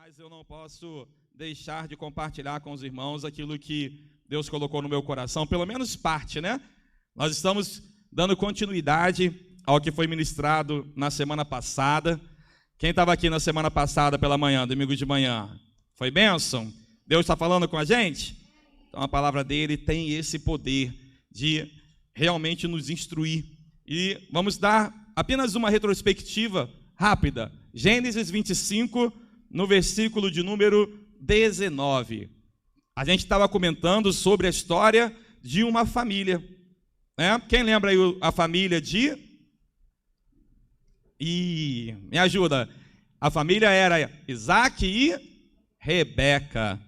Mas eu não posso deixar de compartilhar com os irmãos aquilo que Deus colocou no meu coração, pelo menos parte, né? Nós estamos dando continuidade ao que foi ministrado na semana passada. Quem estava aqui na semana passada pela manhã, domingo de manhã? Foi bênção? Deus está falando com a gente? Então a palavra dele tem esse poder de realmente nos instruir. E vamos dar apenas uma retrospectiva rápida. Gênesis 25, no versículo de número 19. A gente estava comentando sobre a história de uma família, né? Quem lembra aí a família de... me ajuda. A família era Isaac e Rebeca.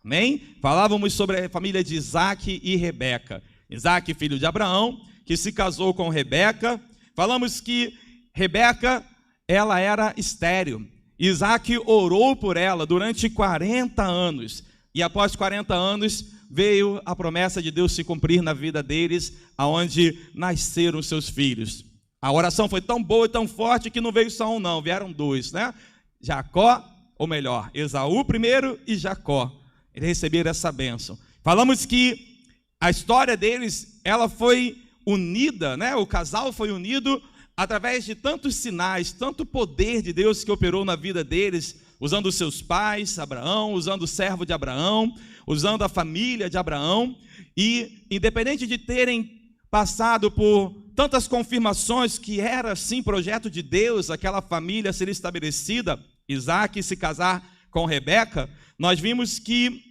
Amém? Falávamos sobre a família de Isaac e Rebeca. Isaac, filho de Abraão, que se casou com Rebeca. Falamos que Rebeca, ela era estéril. Isaac orou por ela durante 40 anos. E após 40 anos, veio a promessa de Deus se cumprir na vida deles, aonde nasceram seus filhos. A oração foi tão boa e tão forte que não veio só um não, vieram dois, né? Jacó, ou melhor, Esaú primeiro e Jacó. Eles receberam essa bênção. Falamos que a história deles, ela foi unida, né? O casal foi unido através de tantos sinais, tanto poder de Deus que operou na vida deles, usando os seus pais, Abraão, usando o servo de Abraão, usando a família de Abraão. E independente de terem passado por tantas confirmações que era sim projeto de Deus, aquela família ser estabelecida, Isaac se casar com Rebeca, nós vimos que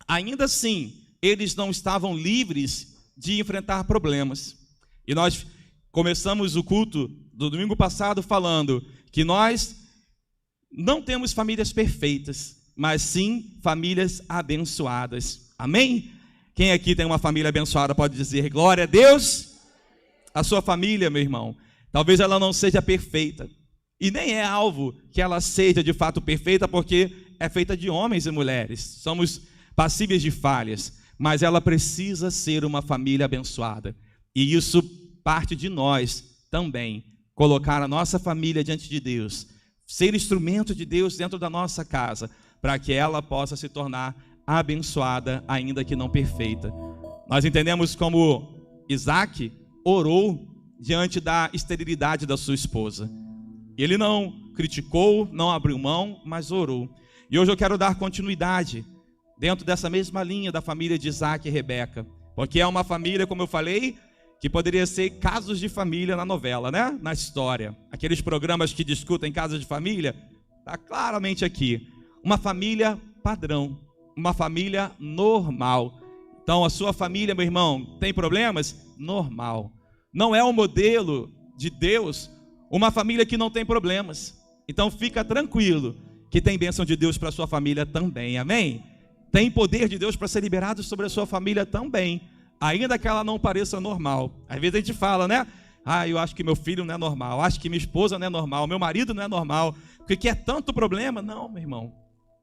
ainda assim eles não estavam livres de enfrentar problemas. E nós começamos o culto do domingo passado falando que nós não temos famílias perfeitas, mas sim famílias abençoadas. Amém? Quem aqui tem uma família abençoada pode dizer glória a Deus? A sua família, meu irmão, talvez ela não seja perfeita. E nem é alvo que ela seja de fato perfeita, porque é feita de homens e mulheres. Somos passíveis de falhas, mas ela precisa ser uma família abençoada. E isso parte de nós também, colocar a nossa família diante de Deus, ser instrumento de Deus dentro da nossa casa, para que ela possa se tornar abençoada, ainda que não perfeita. Nós entendemos como Isaac orou diante da esterilidade da sua esposa. Ele não criticou, não abriu mão, mas orou. E hoje eu quero dar continuidade dentro dessa mesma linha da família de Isaac e Rebeca, porque é uma família, como eu falei, que poderia ser casos de família na novela, né? Na história. Aqueles programas que discutem casos de família, está claramente aqui. Uma família padrão, uma família normal. Então, a sua família, meu irmão, tem problemas? Normal. Não é um modelo de Deus uma família que não tem problemas. Então, fica tranquilo que tem bênção de Deus para a sua família também. Amém? Tem poder de Deus para ser liberado sobre a sua família também, ainda que ela não pareça normal. Às vezes a gente fala, né? Eu acho que meu filho não é normal, acho que minha esposa não é normal, meu marido não é normal, porque é tanto problema. Não, meu irmão.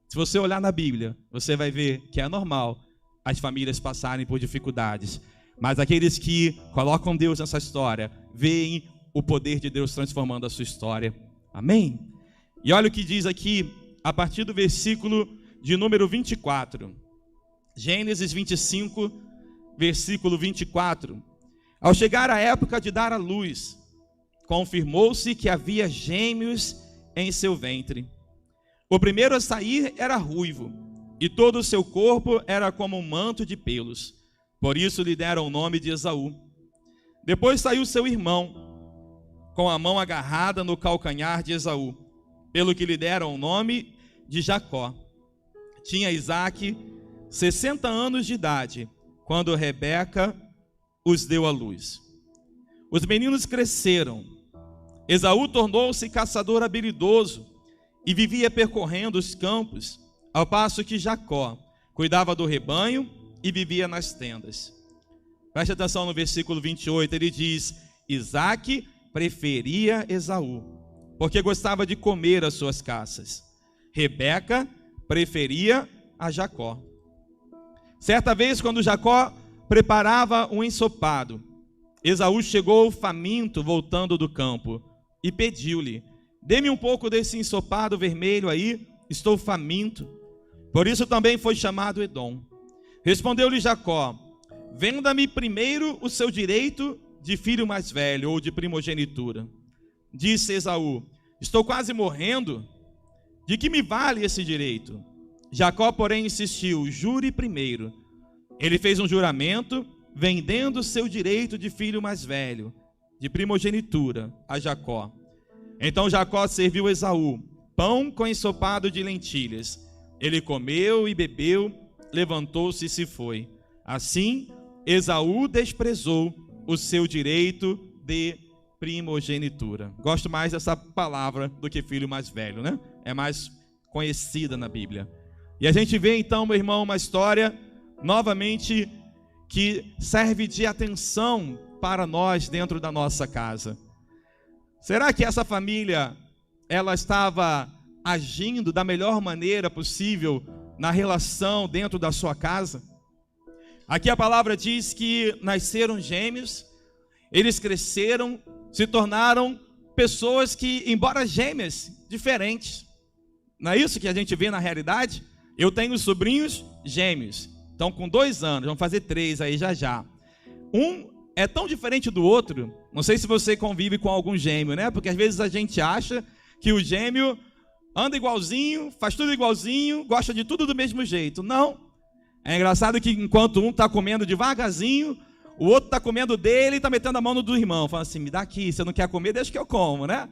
Se você olhar na Bíblia, você vai ver que é normal as famílias passarem por dificuldades. Mas aqueles que colocam Deus nessa história, veem o poder de Deus transformando a sua história. Amém? E olha o que diz aqui, a partir do versículo de número 24. Gênesis 25, versículo 24. Ao chegar a época de dar à luz, confirmou-se que havia gêmeos em seu ventre. O primeiro a sair era ruivo, e todo o seu corpo era como um manto de pelos. Por isso lhe deram o nome de Esaú. Depois saiu seu irmão, com a mão agarrada no calcanhar de Esaú, pelo que lhe deram o nome de Jacó. Tinha Isaac 60 anos de idade, quando Rebeca os deu à luz. Os meninos cresceram. Esaú tornou-se caçador habilidoso e vivia percorrendo os campos, ao passo que Jacó cuidava do rebanho e vivia nas tendas. Preste atenção no versículo 28, ele diz: Isaac preferia Esaú, porque gostava de comer as suas caças. Rebeca preferia a Jacó. Certa vez, quando Jacó preparava um ensopado, Esaú chegou faminto voltando do campo e pediu-lhe: dê-me um pouco desse ensopado vermelho aí, estou faminto. Por isso também foi chamado Edom. Respondeu-lhe Jacó: venda-me primeiro o seu direito de filho mais velho, ou de primogenitura. Disse Esaú: estou quase morrendo, de que me vale esse direito? Jacó, porém, insistiu: jure primeiro. Ele fez um juramento, vendendo o seu direito de filho mais velho, de primogenitura, a Jacó. Então Jacó serviu Esaú pão com ensopado de lentilhas. Ele comeu e bebeu, levantou-se e se foi. Assim, Esaú desprezou o seu direito de primogenitura. Gosto mais dessa palavra do que filho mais velho, né? É mais conhecida na Bíblia. E a gente vê então, meu irmão, uma história novamente que serve de atenção para nós dentro da nossa casa. Será que essa família, ela estava agindo da melhor maneira possível na relação dentro da sua casa? Aqui a palavra diz que nasceram gêmeos, eles cresceram, se tornaram pessoas que, embora gêmeas, diferentes. Não é isso que a gente vê na realidade? Eu tenho sobrinhos gêmeos, estão com 2 anos, vão fazer 3 aí já. Um é tão diferente do outro, não sei se você convive com algum gêmeo, né? Porque às vezes a gente acha que o gêmeo anda igualzinho, faz tudo igualzinho, gosta de tudo do mesmo jeito. Não. É engraçado que enquanto um está comendo devagarzinho, o outro está comendo dele e está metendo a mão no do irmão. Fala assim: me dá aqui, você não quer comer, deixa que eu como, né?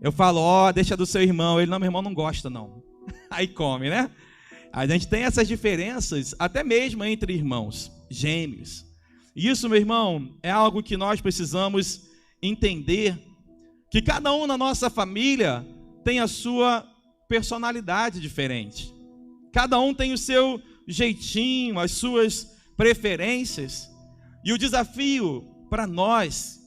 Eu falo: ó, deixa do seu irmão. Ele: não, meu irmão não gosta não. Aí come, né? A gente tem essas diferenças até mesmo entre irmãos, gêmeos. E isso, meu irmão, é algo que nós precisamos entender, que cada um na nossa família tem a sua personalidade diferente. Cada um tem o seu jeitinho, as suas preferências. E o desafio para nós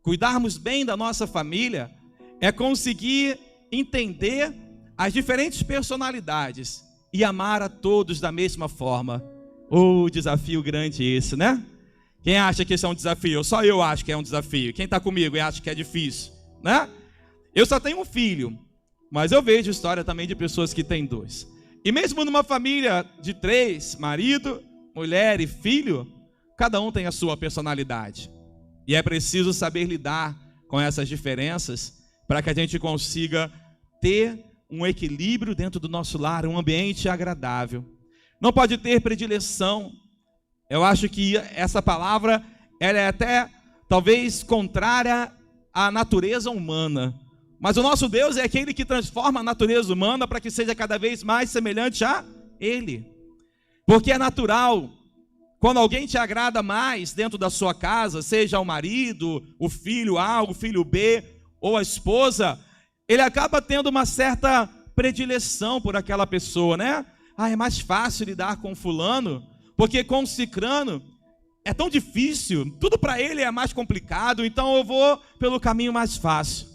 cuidarmos bem da nossa família é conseguir entender as diferentes personalidades e amar a todos da mesma forma. Desafio grande esse, né? Quem acha que esse é um desafio? Só eu acho que é um desafio. Quem está comigo e acha que é difícil, né? Eu só tenho um filho, mas eu vejo história também de pessoas que têm 2. E mesmo numa família de 3, marido, mulher e filho, cada um tem a sua personalidade. E é preciso saber lidar com essas diferenças para que a gente consiga ter um equilíbrio dentro do nosso lar, um ambiente agradável. Não pode ter predileção. Eu acho que essa palavra ela é até talvez contrária à natureza humana. Mas o nosso Deus é aquele que transforma a natureza humana para que seja cada vez mais semelhante a Ele. Porque é natural, quando alguém te agrada mais dentro da sua casa, seja o marido, o filho A, o filho B ou a esposa, ele acaba tendo uma certa predileção por aquela pessoa, né? É mais fácil lidar com fulano, porque com o cicrano é tão difícil, tudo para ele é mais complicado, então eu vou pelo caminho mais fácil.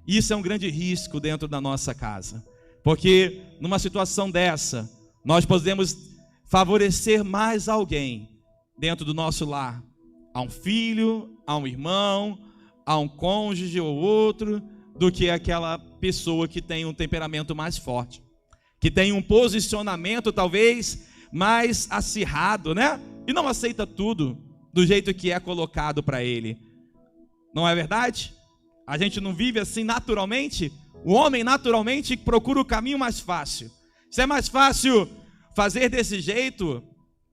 Isso é um grande risco dentro da nossa casa, porque numa situação dessa, nós podemos favorecer mais alguém dentro do nosso lar, a um filho, a um irmão, a um cônjuge ou outro, do que aquela pessoa que tem um temperamento mais forte, que tem um posicionamento talvez mais acirrado, né? E não aceita tudo do jeito que é colocado para ele. Não é verdade? A gente não vive assim naturalmente? O homem naturalmente procura o caminho mais fácil. Se é mais fácil fazer desse jeito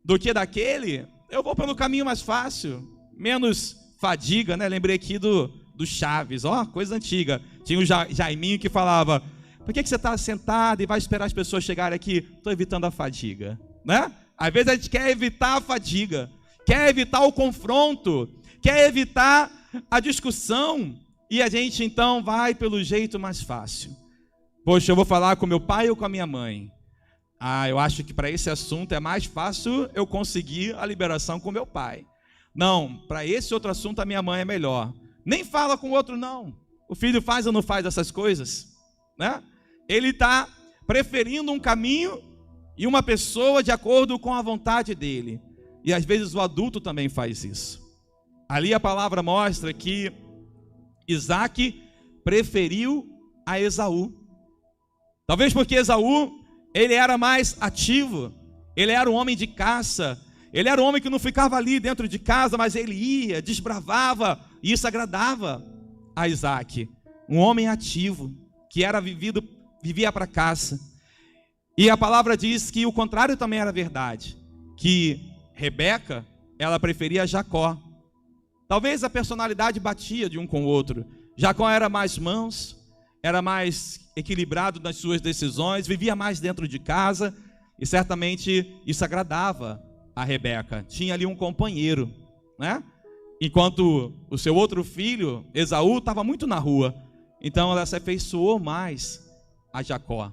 do que daquele, eu vou pelo caminho mais fácil, menos fadiga, né? Lembrei aqui do Chaves, coisa antiga. Tinha o Jaiminho que falava: por que você está sentado e vai esperar as pessoas chegarem aqui? Estou evitando a fadiga, né? Às vezes a gente quer evitar a fadiga, quer evitar o confronto, quer evitar a discussão, e a gente então vai pelo jeito mais fácil. Poxa, eu vou falar com meu pai ou com a minha mãe? Eu acho que para esse assunto é mais fácil eu conseguir a liberação com meu pai. Não, para esse outro assunto a minha mãe é melhor. Nem fala com o outro não. O filho faz ou não faz essas coisas, né? Ele está preferindo um caminho e uma pessoa de acordo com a vontade dele. E às vezes o adulto também faz isso. Ali a palavra mostra que Isaac preferiu a Esaú. Talvez porque Esaú, ele era mais ativo, ele era um homem de caça, ele era um homem que não ficava ali dentro de casa, mas ele ia, desbravava, e isso agradava a Isaac. Um homem ativo, que vivia para caça. E a palavra diz que o contrário também era verdade, que Rebeca, ela preferia Jacó. Talvez a personalidade batia de um com o outro. Jacó era mais manso, era mais equilibrado nas suas decisões, vivia mais dentro de casa, e certamente isso agradava a Rebeca. Tinha ali um companheiro, né? Enquanto o seu outro filho, Esaú, estava muito na rua. Então ela se afeiçoou mais a Jacó.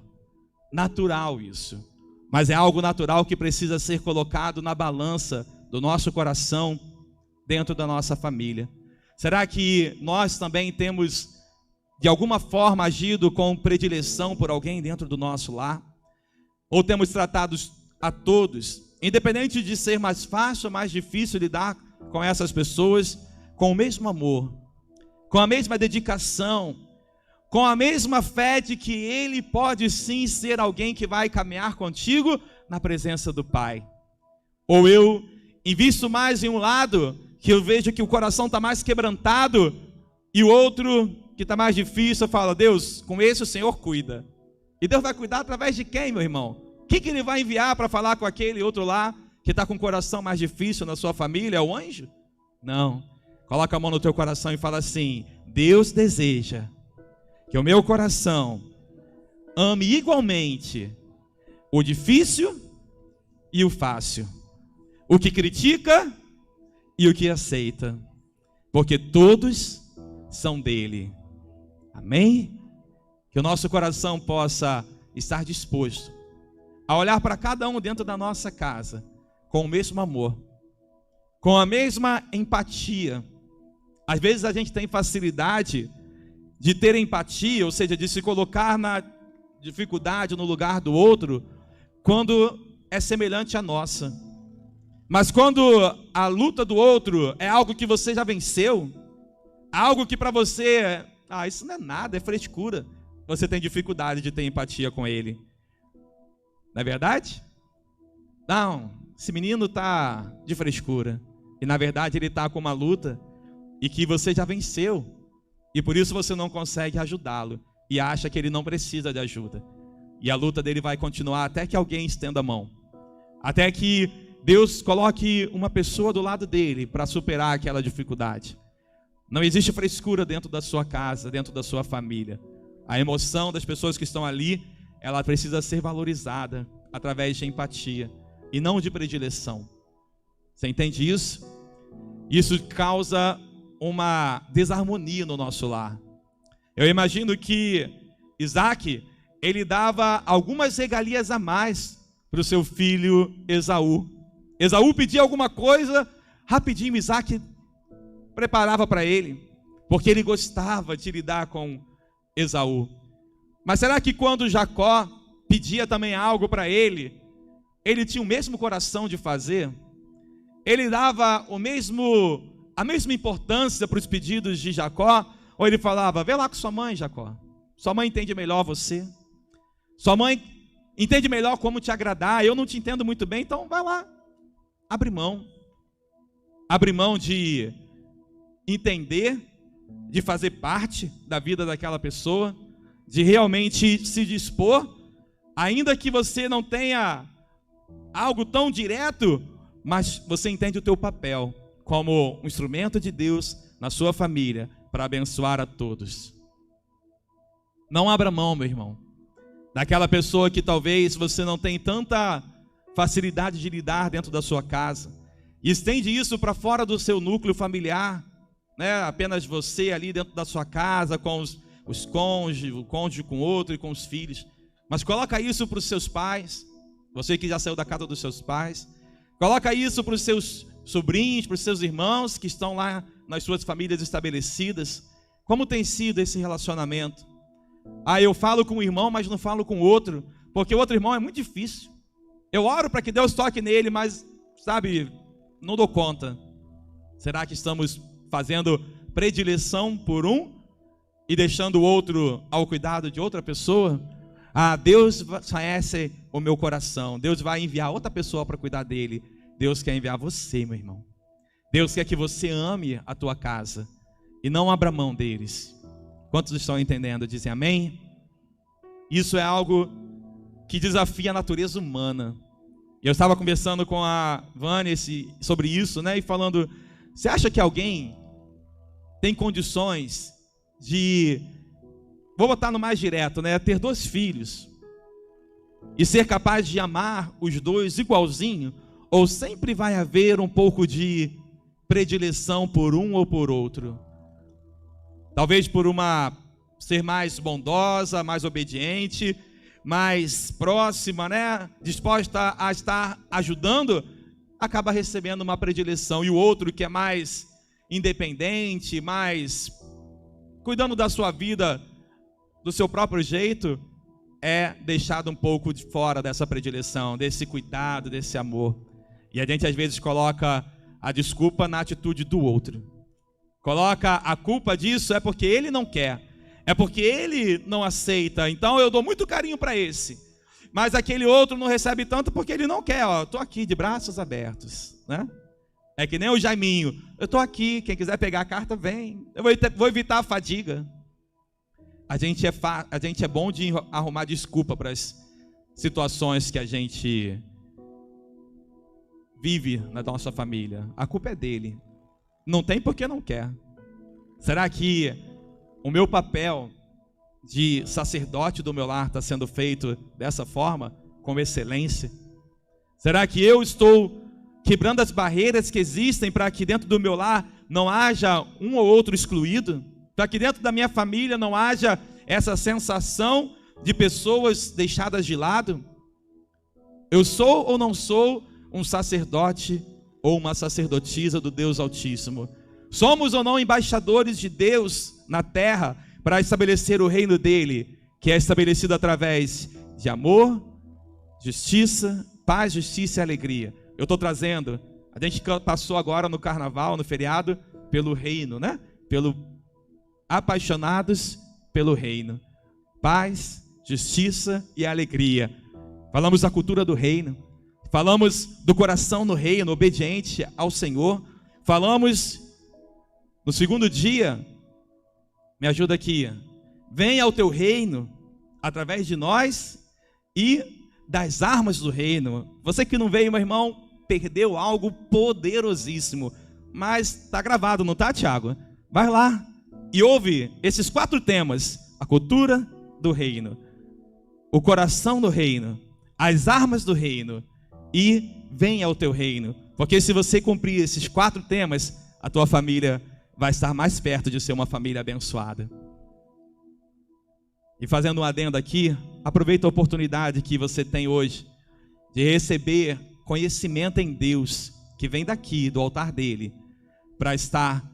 Natural isso. Mas é algo natural que precisa ser colocado na balança do nosso coração, dentro da nossa família. Será que nós também temos, de alguma forma, agido com predileção por alguém dentro do nosso lar? Ou temos tratado a todos, independente de ser mais fácil ou mais difícil lidar com essas pessoas, com o mesmo amor, com a mesma dedicação, com a mesma fé de que ele pode sim ser alguém que vai caminhar contigo na presença do Pai? Ou eu invisto mais em um lado, que eu vejo que o coração está mais quebrantado, e o outro que está mais difícil, eu falo: Deus, com esse o Senhor cuida. E Deus vai cuidar através de quem, meu irmão? Quem que ele vai enviar para falar com aquele outro lá, que está com o coração mais difícil na sua família? É o anjo? Não. Coloca a mão no teu coração e fala assim: Deus deseja que o meu coração ame igualmente o difícil e o fácil, o que critica e o que aceita, porque todos são dele. Amém? Que o nosso coração possa estar disposto a olhar para cada um dentro da nossa casa com o mesmo amor, com a mesma empatia. Às vezes a gente tem facilidade de ter empatia, ou seja, de se colocar na dificuldade no lugar do outro, quando é semelhante à nossa. Mas quando a luta do outro é algo que você já venceu, algo que para você, isso não é nada, é frescura, você tem dificuldade de ter empatia com ele. Não é verdade? Não, esse menino está de frescura, e na verdade ele está com uma luta, e que você já venceu, e por isso você não consegue ajudá-lo, e acha que ele não precisa de ajuda, e a luta dele vai continuar até que alguém estenda a mão, até que Deus coloque uma pessoa do lado dele para superar aquela dificuldade. Não existe frescura dentro da sua casa, dentro da sua família. A emoção das pessoas que estão ali, ela precisa ser valorizada através de empatia e não de predileção. Você entende isso? Isso causa uma desarmonia no nosso lar. Eu imagino que Isaac, ele dava algumas regalias a mais para o seu filho Esaú. Esaú pedia alguma coisa, rapidinho Isaac preparava para ele, porque ele gostava de lidar com Esaú. Mas será que quando Jacó pedia também algo para ele tinha o mesmo coração de fazer? Ele dava a mesma importância para os pedidos de Jacó? Ou ele falava: vê lá com sua mãe, Jacó, sua mãe entende melhor você, sua mãe entende melhor como te agradar, eu não te entendo muito bem, então vai lá. Abre mão de entender, de fazer parte da vida daquela pessoa, de realmente se dispor, ainda que você não tenha algo tão direto, mas você entende o teu papel como um instrumento de Deus na sua família para abençoar a todos. Não abra mão, meu irmão, daquela pessoa que talvez você não tenha tanta facilidade de lidar dentro da sua casa, e estende isso para fora do seu núcleo familiar, né? Apenas você ali dentro da sua casa, com os cônjuges, o cônjuge com outro e com os filhos. Mas coloca isso para os seus pais, você que já saiu da casa dos seus pais, coloca isso para os seus sobrinhos, para os seus irmãos que estão lá nas suas famílias estabelecidas. Como tem sido esse relacionamento? Eu falo com um irmão, mas não falo com o outro, porque o outro irmão é muito difícil. Eu oro para que Deus toque nele, mas, não dou conta. Será que estamos fazendo predileção por um e deixando o outro ao cuidado de outra pessoa? Ah, Deus conhece o meu coração. Deus vai enviar outra pessoa para cuidar dele. Deus quer enviar você, meu irmão. Deus quer que você ame a tua casa e não abra mão deles. Quantos estão entendendo? Dizem amém? Isso é algo que desafia a natureza humana. Eu estava conversando com a Vânia sobre isso, né? E falando, você acha que alguém tem condições de, vou botar no mais direto, né? Ter 2 filhos e ser capaz de amar os 2 igualzinho? Ou sempre vai haver um pouco de predileção por um ou por outro? Talvez por uma ser mais bondosa, mais obediente, mais próxima, né? Disposta a estar ajudando, acaba recebendo uma predileção. E o outro que é mais independente, mais cuidando da sua vida do seu próprio jeito, é deixado um pouco de fora dessa predileção, desse cuidado, desse amor. E a gente às vezes coloca a desculpa na atitude do outro. Coloca a culpa disso é porque ele não quer, é porque ele não aceita. Então eu dou muito carinho para esse, mas aquele outro não recebe tanto porque ele não quer. Ó, estou aqui de braços abertos, né? É que nem o Jaiminho. Eu estou aqui, quem quiser pegar a carta, vem. Eu vou evitar a fadiga. A gente é bom de arrumar desculpa para as situações que a gente vive na nossa família. A culpa é dele. Não tem porque não quer. Será que o meu papel de sacerdote do meu lar está sendo feito dessa forma, com excelência? Será que eu estou quebrando as barreiras que existem para que dentro do meu lar não haja um ou outro excluído? Para que dentro da minha família não haja essa sensação de pessoas deixadas de lado? Eu sou ou não sou um sacerdote ou uma sacerdotisa do Deus Altíssimo? Somos ou não embaixadores de Deus na terra para estabelecer o reino dele, que é estabelecido através de amor, justiça, paz, justiça e alegria? Eu estou trazendo, a gente passou agora no carnaval, no feriado, pelo reino, né? Pelo apaixonados pelo reino. Paz, justiça e alegria. Falamos da cultura do reino. Falamos do coração no reino, obediente ao Senhor. Falamos no segundo dia, me ajuda aqui. Venha ao teu reino através de nós e das armas do reino. Você que não veio, meu irmão, perdeu algo poderosíssimo. Mas está gravado, não está, Tiago? Vai lá e ouve esses 4 temas: a cultura do reino, o coração do reino, as armas do reino e venha ao teu reino. Porque se você cumprir esses 4 temas, a tua família vai estar mais perto de ser uma família abençoada. E fazendo um adendo aqui, aproveita a oportunidade que você tem hoje de receber conhecimento em Deus, que vem daqui, do altar dele, para estar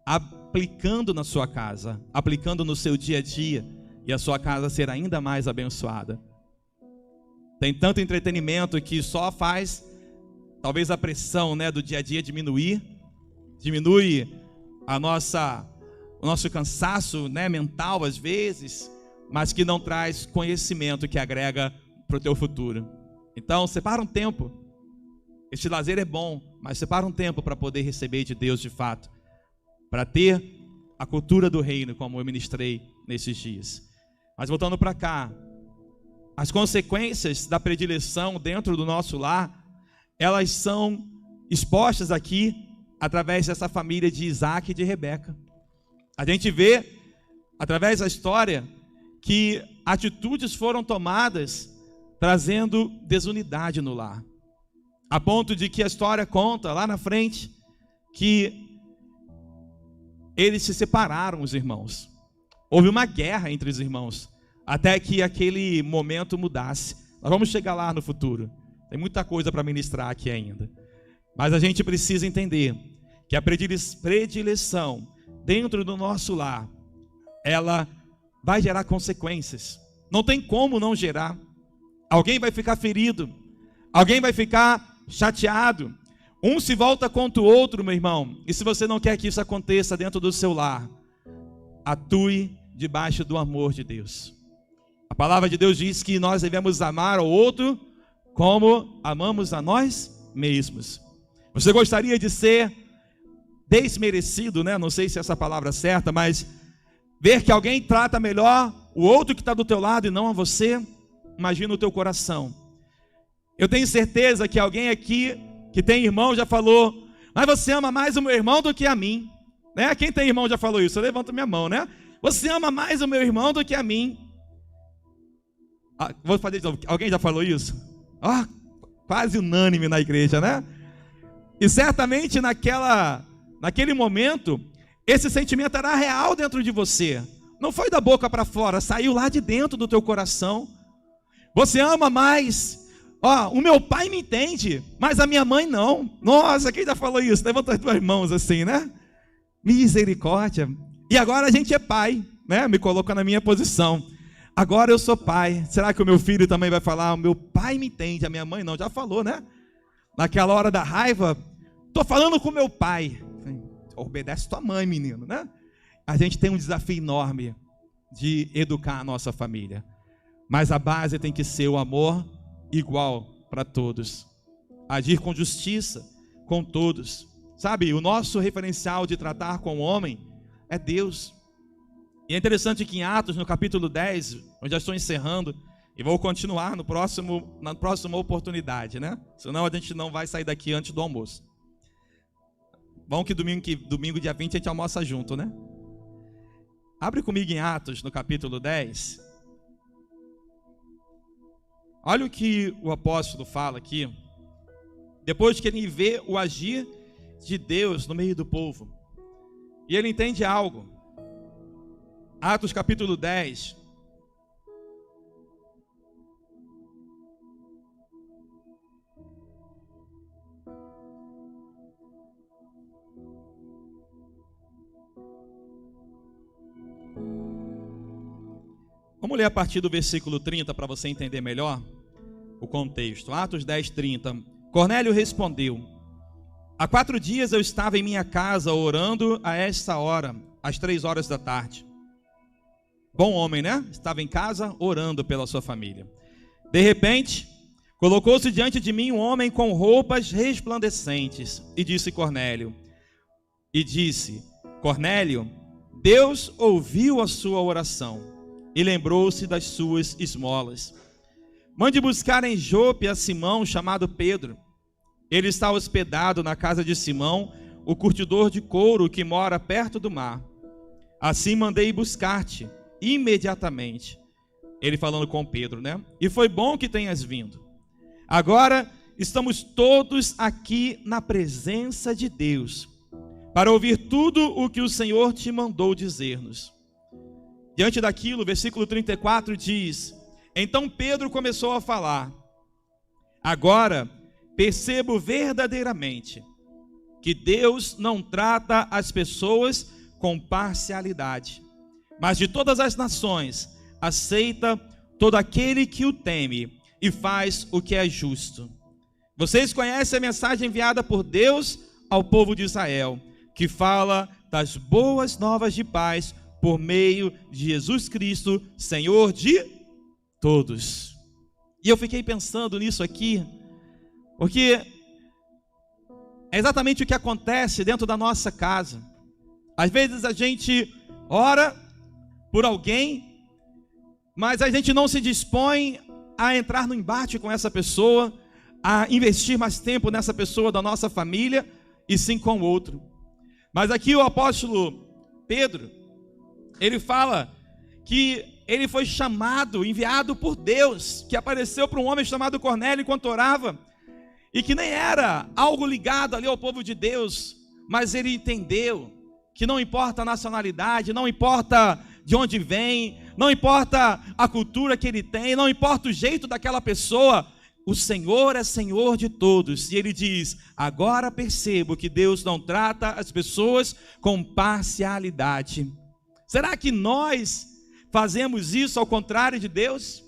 aplicando na sua casa, aplicando no seu dia a dia, e a sua casa ser ainda mais abençoada. Tem tanto entretenimento que só faz, talvez, a pressão, né, do dia a dia diminui o nosso cansaço, né, mental às vezes, mas que não traz conhecimento que agrega para o teu futuro. Então, separa um tempo. Este lazer é bom, mas separa um tempo para poder receber de Deus de fato, para ter a cultura do reino, como eu ministrei nesses dias. Mas voltando para cá, as consequências da predileção dentro do nosso lar, elas são expostas aqui através dessa família de Isaac e de Rebeca. A gente vê, através da história, que atitudes foram tomadas trazendo desunidade no lar, a ponto de que a história conta lá na frente que eles se separaram, os irmãos. Houve uma guerra entre os irmãos, até que aquele momento mudasse. Nós vamos chegar lá no futuro. Tem muita coisa para ministrar aqui ainda. Mas a gente precisa entender que a predileção dentro do nosso lar, ela vai gerar consequências. Não tem como não gerar. Alguém vai ficar ferido. Alguém vai ficar chateado. Um se volta contra o outro, meu irmão. E se você não quer que isso aconteça dentro do seu lar, atue debaixo do amor de Deus. A palavra de Deus diz que nós devemos amar ao outro como amamos a nós mesmos. Você gostaria de ser desmerecido, né? Não sei se essa palavra é certa, mas ver que alguém trata melhor o outro que está do teu lado e não a você? Imagina o teu coração. Eu tenho certeza que alguém aqui que tem irmão já falou: mas você ama mais o meu irmão do que a mim, né? Quem tem irmão já falou isso? Eu levanto minha mão, né? Você ama mais o meu irmão do que a mim. Vou fazer de novo. Alguém já falou isso? Quase unânime na igreja, né? E certamente naquele momento, esse sentimento era real dentro de você. Não foi da boca para fora, saiu lá de dentro do teu coração. Você ama mais. O meu pai me entende, mas a minha mãe não. Nossa, quem já falou isso? Levanta as tuas mãos assim, né? Misericórdia. E agora a gente é pai, né? Me coloca na minha posição. Agora eu sou pai. Será que o meu filho também vai falar: o meu pai me entende, a minha mãe não? Já falou, né? Naquela hora da raiva, estou falando com meu pai. Obedece tua mãe, menino, né? A gente tem um desafio enorme de educar a nossa família. Mas a base tem que ser o amor igual para todos. Agir com justiça com todos. Sabe, o nosso referencial de tratar com o homem é Deus. E é interessante que em Atos, no capítulo 10, eu já estou encerrando, e vou continuar na próxima oportunidade, né? Senão a gente não vai sair daqui antes do almoço. Bom que domingo dia 20 a gente almoça junto, né? Abre comigo em Atos, no capítulo 10. Olha o que o apóstolo fala aqui. Depois que ele vê o agir de Deus no meio do povo. E ele entende algo. Atos capítulo 10. Vamos ler a partir do versículo 30 para você entender melhor o contexto. Atos 10, 30. Cornélio respondeu: há 4 dias eu estava em minha casa orando a esta hora, às 3 horas da tarde. Bom homem, né? Estava em casa orando pela sua família. De repente, colocou-se diante de mim um homem com roupas resplandecentes e disse: Cornélio, Deus ouviu a sua oração e lembrou-se das suas esmolas. Mande buscar em Jope a Simão, chamado Pedro. Ele está hospedado na casa de Simão, o curtidor de couro que mora perto do mar. Assim mandei buscar-te imediatamente. Ele falando com Pedro, né? E foi bom que tenhas vindo. Agora estamos todos aqui na presença de Deus, para ouvir tudo o que o Senhor te mandou dizer-nos. Diante daquilo, o versículo 34 diz: então Pedro começou a falar: agora percebo verdadeiramente que Deus não trata as pessoas com parcialidade, mas de todas as nações aceita todo aquele que o teme e faz o que é justo. Vocês conhecem a mensagem enviada por Deus ao povo de Israel, que fala das boas novas de paz por meio de Jesus Cristo, Senhor de todos. E eu fiquei pensando nisso aqui, porque é exatamente o que acontece dentro da nossa casa. Às vezes a gente ora por alguém, mas a gente não se dispõe a entrar no embate com essa pessoa, a investir mais tempo nessa pessoa da nossa família, e sim com o outro. Mas aqui o apóstolo Pedro, ele fala que ele foi chamado, enviado por Deus, que apareceu para um homem chamado Cornélio enquanto orava, e que nem era algo ligado ali ao povo de Deus, mas ele entendeu que não importa a nacionalidade, não importa de onde vem, não importa a cultura que ele tem, não importa o jeito daquela pessoa, o Senhor é Senhor de todos. E ele diz: agora percebo que Deus não trata as pessoas com parcialidade. Será que nós fazemos isso ao contrário de Deus?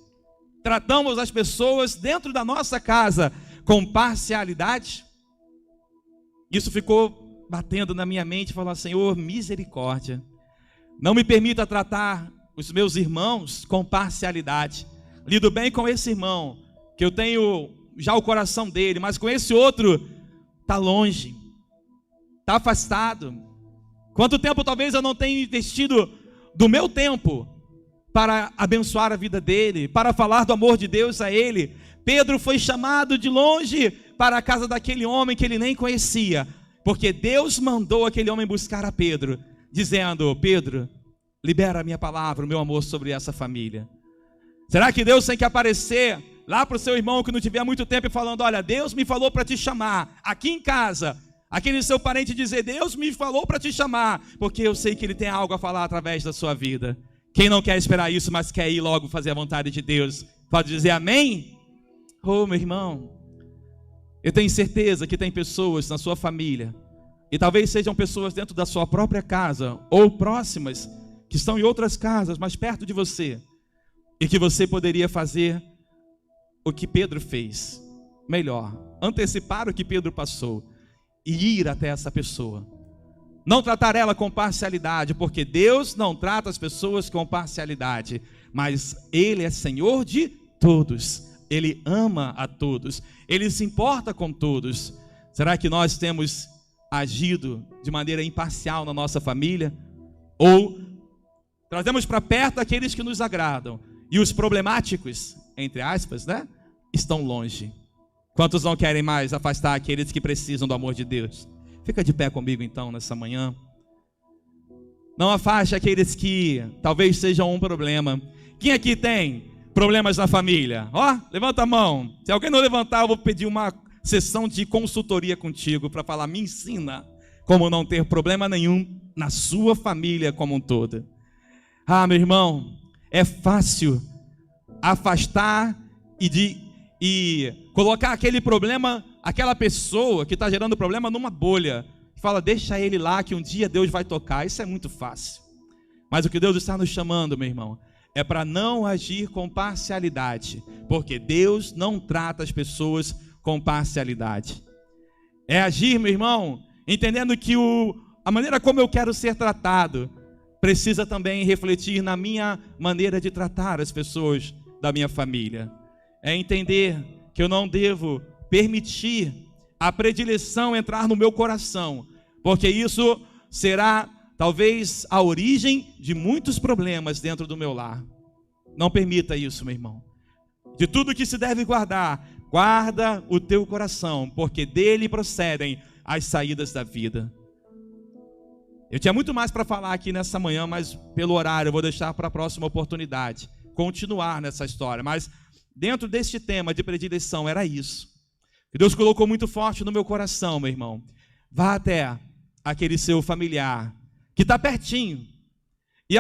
Tratamos as pessoas dentro da nossa casa com parcialidade? Isso ficou batendo na minha mente, falando: Senhor, misericórdia, não me permita tratar os meus irmãos com parcialidade. Lido bem com esse irmão, que eu tenho já o coração dele, mas com esse outro, está longe, está afastado. Quanto tempo talvez eu não tenha investido do meu tempo para abençoar a vida dele, para falar do amor de Deus a ele. Pedro foi chamado de longe para a casa daquele homem que ele nem conhecia, porque Deus mandou aquele homem buscar a Pedro, dizendo: Pedro, libera a minha palavra, o meu amor sobre essa família. Será que Deus tem que aparecer lá para o seu irmão que não tiver muito tempo e falando: olha, Deus me falou para te chamar aqui em casa, aquele seu parente dizer: Deus me falou para te chamar, porque eu sei que ele tem algo a falar através da sua vida. Quem não quer esperar isso, mas quer ir logo fazer a vontade de Deus, pode dizer amém? Oh, meu irmão, eu tenho certeza que tem pessoas na sua família, e talvez sejam pessoas dentro da sua própria casa, ou próximas, que estão em outras casas, mais perto de você, e que você poderia fazer o que Pedro fez, melhor, antecipar o que Pedro passou, e ir até essa pessoa. Não tratar ela com parcialidade, porque Deus não trata as pessoas com parcialidade, mas Ele é Senhor de todos, Ele ama a todos, Ele se importa com todos. Será que nós temos agido de maneira imparcial na nossa família? Ou trazemos para perto aqueles que nos agradam, e os problemáticos, entre aspas, né, estão longe? Quantos não querem mais afastar aqueles que precisam do amor de Deus? Fica de pé comigo então nessa manhã. Não afaste aqueles que talvez sejam um problema. Quem aqui tem problemas na família? Ó, levanta a mão. Se alguém não levantar, eu vou pedir uma sessão de consultoria contigo para falar: me ensina como não ter problema nenhum na sua família como um todo. Ah, meu irmão, é fácil afastar e colocar aquele problema, aquela pessoa que está gerando problema numa bolha. Fala: deixa ele lá que um dia Deus vai tocar. Isso é muito fácil. Mas o que Deus está nos chamando, meu irmão, é para não agir com parcialidade, porque Deus não trata as pessoas com parcialidade. É agir, meu irmão, entendendo que a maneira como eu quero ser tratado precisa também refletir na minha maneira de tratar as pessoas da minha família. É entender que eu não devo permitir a predileção entrar no meu coração, porque isso será talvez a origem de muitos problemas dentro do meu lar. Não permita isso, meu irmão. De tudo que se deve guardar, guarda o teu coração, porque dele procedem as saídas da vida. Eu tinha muito mais para falar aqui nessa manhã, mas pelo horário eu vou deixar para a próxima oportunidade continuar nessa história. Mas dentro deste tema de predileção era isso que Deus colocou muito forte no meu coração, meu irmão. Vá até aquele seu familiar que está pertinho, e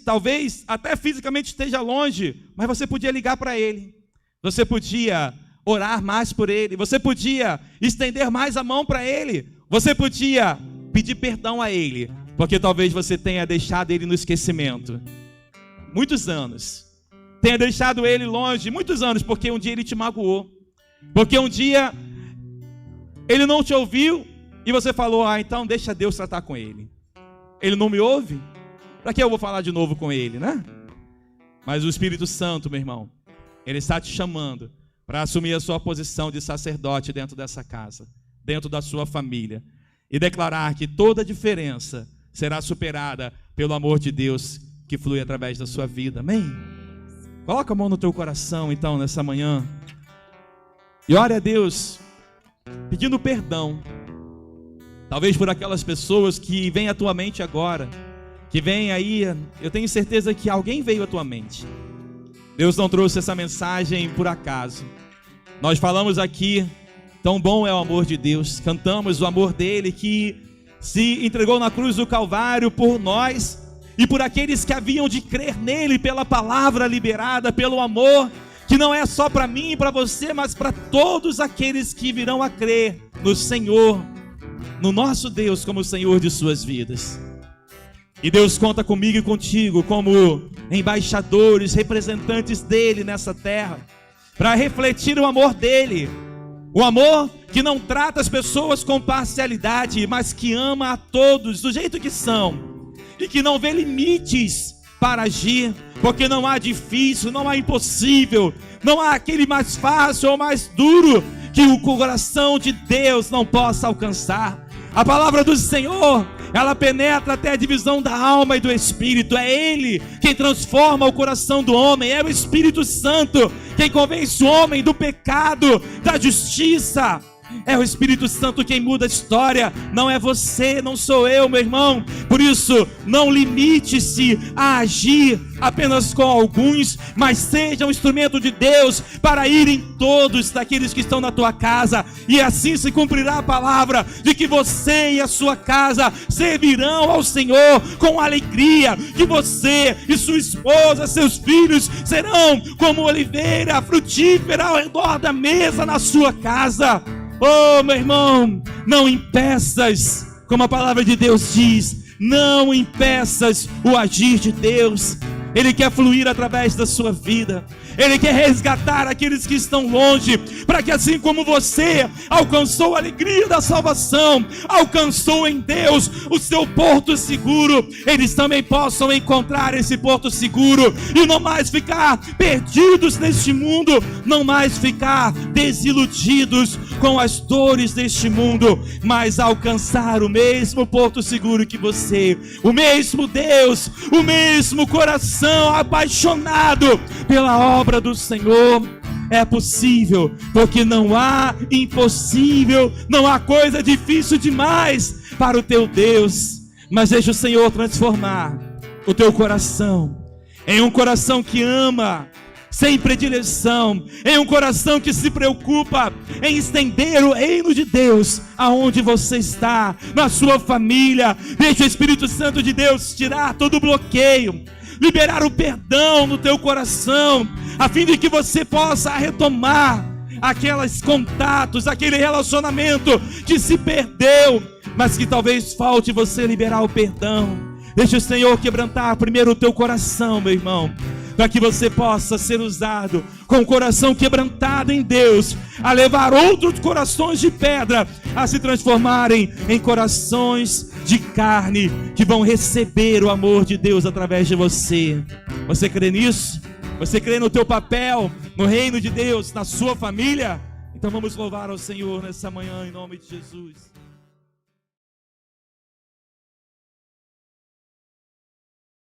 talvez até fisicamente esteja longe, mas você podia ligar para ele, você podia orar mais por ele, você podia estender mais a mão para ele, você podia pedir perdão a ele, porque talvez você tenha deixado ele no esquecimento muitos anos, tenha deixado ele longe muitos anos, porque um dia ele te magoou, porque um dia ele não te ouviu, e você falou: ah, então deixa Deus tratar com ele. Ele não me ouve? Para que eu vou falar de novo com ele, né? Mas o Espírito Santo, meu irmão, ele está te chamando para assumir a sua posição de sacerdote dentro dessa casa, dentro da sua família, e declarar que toda diferença será superada pelo amor de Deus que flui através da sua vida. Amém? Coloca a mão no teu coração então nessa manhã e ore a Deus pedindo perdão, talvez por aquelas pessoas que vêm à tua mente agora, que vêm aí. Eu tenho certeza que alguém veio à tua mente. Deus não trouxe essa mensagem por acaso. Nós falamos aqui, tão bom é o amor de Deus, cantamos o amor dele que se entregou na cruz do Calvário por nós e por aqueles que haviam de crer nele, pela palavra liberada, pelo amor que não é só para mim e para você, mas para todos aqueles que virão a crer no Senhor, no nosso Deus como o Senhor de suas vidas. E Deus conta comigo e contigo como embaixadores, representantes dele nessa terra, para refletir o amor dele, o amor que não trata as pessoas com parcialidade, mas que ama a todos do jeito que são, e que não vê limites para agir, porque não há difícil, não há impossível, não há aquele mais fácil ou mais duro que o coração de Deus não possa alcançar. A palavra do Senhor, ela penetra até a divisão da alma e do espírito. É Ele quem transforma o coração do homem. É o Espírito Santo quem convence o homem do pecado, da justiça. É o Espírito Santo quem muda a história. Não é você, não sou eu, meu irmão. Por isso, não limite-se a agir apenas com alguns, mas seja um instrumento de Deus para ir em todos daqueles que estão na tua casa. E assim se cumprirá a palavra de que você e a sua casa servirão ao Senhor com alegria. Que você e sua esposa, seus filhos serão como oliveira frutífera ao redor da mesa na sua casa. Oh, meu irmão, não impeças, como a palavra de Deus diz, não impeças o agir de Deus. Ele quer fluir através da sua vida. Ele quer resgatar aqueles que estão longe, para que assim como você alcançou a alegria da salvação, alcançou em Deus o seu porto seguro, eles também possam encontrar esse porto seguro e não mais ficar perdidos neste mundo, não mais ficar desiludidos com as dores deste mundo, mas alcançar o mesmo porto seguro que você, o mesmo Deus, o mesmo coração apaixonado pela obra do Senhor. É possível, porque não há impossível, não há coisa difícil demais para o teu Deus. Mas deixa o Senhor transformar o teu coração em um coração que ama sem predileção, em um coração que se preocupa em estender o reino de Deus aonde você está, na sua família. Deixa o Espírito Santo de Deus tirar todo o bloqueio, liberar o perdão no teu coração, a fim de que você possa retomar aqueles contatos, aquele relacionamento que se perdeu, mas que talvez falte você liberar o perdão. Deixa o Senhor quebrantar primeiro o teu coração, meu irmão, para que você possa ser usado com o coração quebrantado em Deus, a levar outros corações de pedra a se transformarem em corações de carne, que vão receber o amor de Deus através de você. Você crê nisso? Você crê no teu papel, no reino de Deus, na sua família? Então vamos louvar ao Senhor nessa manhã, em nome de Jesus.